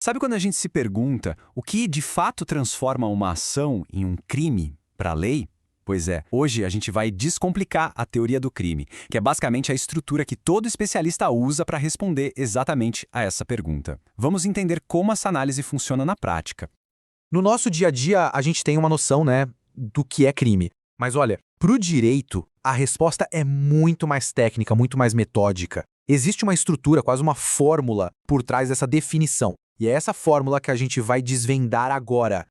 Sabe quando a gente se pergunta o que de fato transforma uma ação em um crime para a lei? Pois é, hoje a gente vai descomplicar a teoria do crime, que é basicamente a estrutura que todo especialista usa para responder exatamente a essa pergunta. Vamos entender como essa análise funciona na prática. No nosso dia a dia, a gente tem uma noção, do que é crime. Mas olha, para o direito, a resposta é muito mais técnica, muito mais metódica. Existe uma estrutura, quase uma fórmula por trás dessa definição. E é essa fórmula que a gente vai desvendar agora.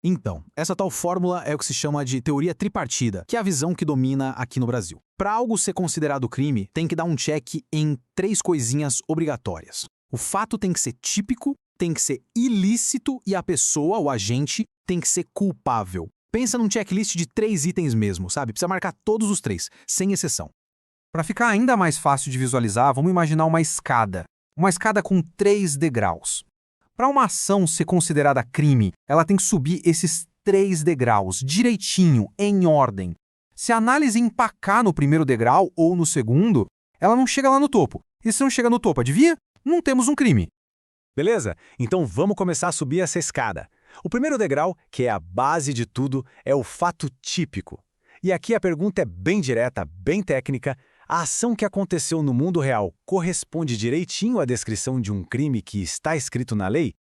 Então, essa tal fórmula é o que se chama de teoria tripartida, que é a visão que domina aqui no Brasil. Para algo ser considerado crime, tem que dar um check em 3 coisinhas obrigatórias. O fato tem que ser típico, tem que ser ilícito e a pessoa, o agente, tem que ser culpável. Pensa num checklist de 3 itens mesmo, sabe? Precisa marcar todos os 3, sem exceção. Para ficar ainda mais fácil de visualizar, vamos imaginar uma escada. Uma escada com 3 degraus. Para uma ação ser considerada crime, ela tem que subir esses 3 degraus, direitinho, em ordem. Se a análise empacar no primeiro degrau ou no segundo, ela não chega lá no topo. E se não chega no topo, adivinha? Não temos um crime. Beleza? Então vamos começar a subir essa escada. O primeiro degrau, que é a base de tudo, é o fato típico. E aqui a pergunta é bem direta, bem técnica. A ação que aconteceu no mundo real corresponde direitinho à descrição de um crime que está escrito na lei?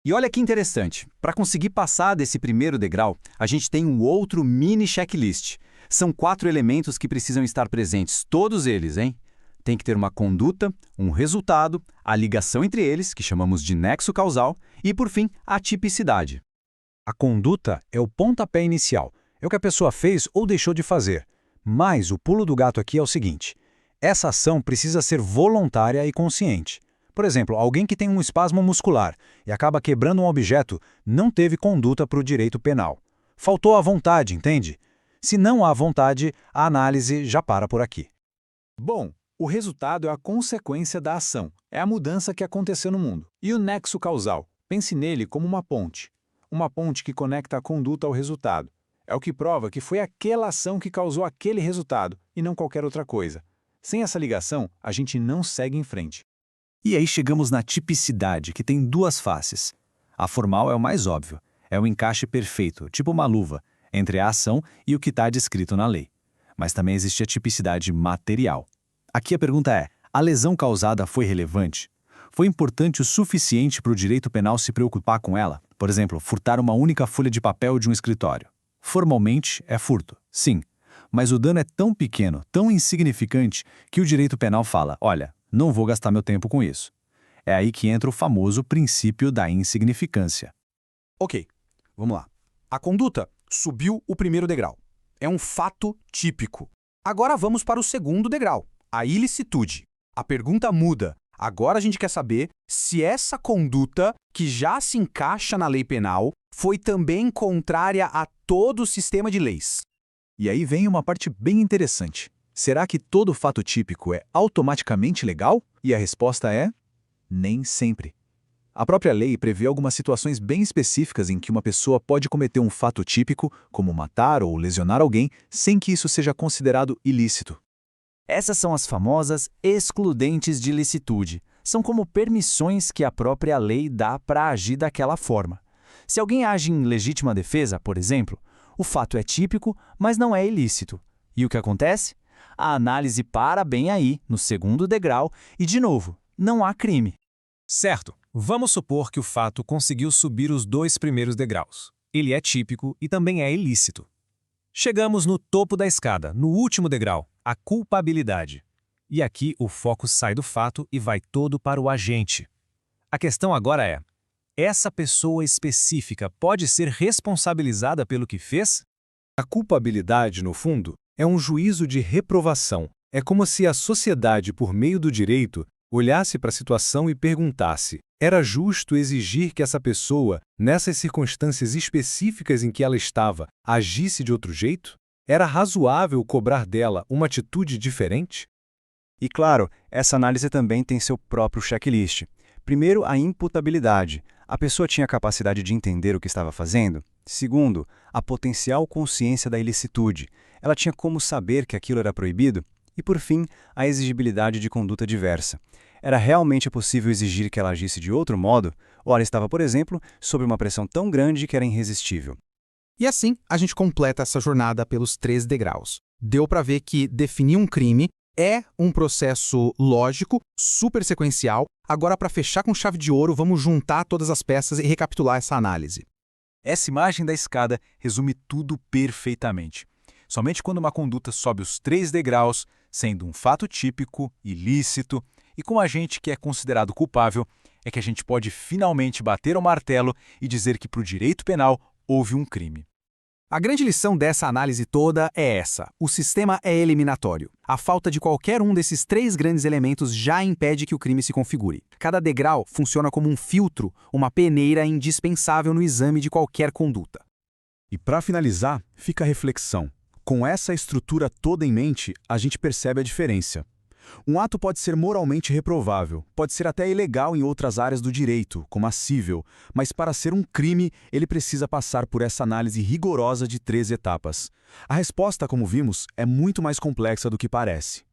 E olha que interessante, para conseguir passar desse primeiro degrau, a gente tem um outro mini checklist. São 4 elementos que precisam estar presentes, todos eles, hein? Tem que ter uma conduta, um resultado, a ligação entre eles, que chamamos de nexo causal, e, por fim, a tipicidade. A conduta é o pontapé inicial, é o que a pessoa fez ou deixou de fazer. Mas o pulo do gato aqui é o seguinte: essa ação precisa ser voluntária e consciente. Por exemplo, alguém que tem um espasmo muscular e acaba quebrando um objeto não teve conduta para o direito penal. Faltou a vontade, entende? Se não há vontade, a análise já para por aqui. Bom, o resultado é a consequência da ação, é a mudança que aconteceu no mundo. E o nexo causal? Pense nele como uma ponte. Uma ponte que conecta a conduta ao resultado. É o que prova que foi aquela ação que causou aquele resultado, e não qualquer outra coisa. Sem essa ligação, a gente não segue em frente. E aí chegamos na tipicidade, que tem 2 faces. A formal é o mais óbvio, é o encaixe perfeito, tipo uma luva, entre a ação e o que está descrito na lei. Mas também existe a tipicidade material. Aqui a pergunta é: a lesão causada foi relevante? Foi importante o suficiente para o direito penal se preocupar com ela? Por exemplo, furtar uma única folha de papel de um escritório. Formalmente é furto, sim, mas o dano é tão pequeno, tão insignificante, que o direito penal fala: olha, não vou gastar meu tempo com isso. É aí que entra o famoso princípio da insignificância. Ok, vamos lá. A conduta subiu o primeiro degrau. É um fato típico. Agora vamos para o segundo degrau, a ilicitude. A pergunta muda. Agora a gente quer saber se essa conduta, que já se encaixa na lei penal, foi também contrária a todo o sistema de leis. E aí vem uma parte bem interessante. Será que todo fato típico é automaticamente legal? E a resposta é: nem sempre. A própria lei prevê algumas situações bem específicas em que uma pessoa pode cometer um fato típico, como matar ou lesionar alguém, sem que isso seja considerado ilícito. Essas são as famosas excludentes de licitude. São como permissões que a própria lei dá para agir daquela forma. Se alguém age em legítima defesa, por exemplo, o fato é típico, mas não é ilícito. E o que acontece? A análise para bem aí, no segundo degrau, e, de novo, não há crime. Certo, vamos supor que o fato conseguiu subir os 2 primeiros degraus. Ele é típico e também é ilícito. Chegamos no topo da escada, no último degrau, a culpabilidade. E aqui o foco sai do fato e vai todo para o agente. A questão agora é: essa pessoa específica pode ser responsabilizada pelo que fez? A culpabilidade, no fundo, é um juízo de reprovação. É como se a sociedade, por meio do direito, olhasse para a situação e perguntasse: era justo exigir que essa pessoa, nessas circunstâncias específicas em que ela estava, agisse de outro jeito? Era razoável cobrar dela uma atitude diferente? E claro, essa análise também tem seu próprio checklist. Primeiro, a imputabilidade. A pessoa tinha capacidade de entender o que estava fazendo? Segundo, a potencial consciência da ilicitude. Ela tinha como saber que aquilo era proibido? E, por fim, a exigibilidade de conduta diversa. Era realmente possível exigir que ela agisse de outro modo, ou ela estava, por exemplo, sob uma pressão tão grande que era irresistível? E assim, a gente completa essa jornada pelos 3 degraus. Deu para ver que definir um crime é um processo lógico, super sequencial. Agora, para fechar com chave de ouro, vamos juntar todas as peças e recapitular essa análise. Essa imagem da escada resume tudo perfeitamente. Somente quando uma conduta sobe os 3 degraus, sendo um fato típico, ilícito e com um agente que é considerado culpável, é que a gente pode finalmente bater o martelo e dizer que, para o direito penal, houve um crime. A grande lição dessa análise toda é essa: o sistema é eliminatório. A falta de qualquer um desses 3 grandes elementos já impede que o crime se configure. Cada degrau funciona como um filtro, uma peneira indispensável no exame de qualquer conduta. E para finalizar, fica a reflexão. Com essa estrutura toda em mente, a gente percebe a diferença. Um ato pode ser moralmente reprovável, pode ser até ilegal em outras áreas do direito, como a cível, mas para ser um crime, ele precisa passar por essa análise rigorosa de 3 etapas. A resposta, como vimos, é muito mais complexa do que parece.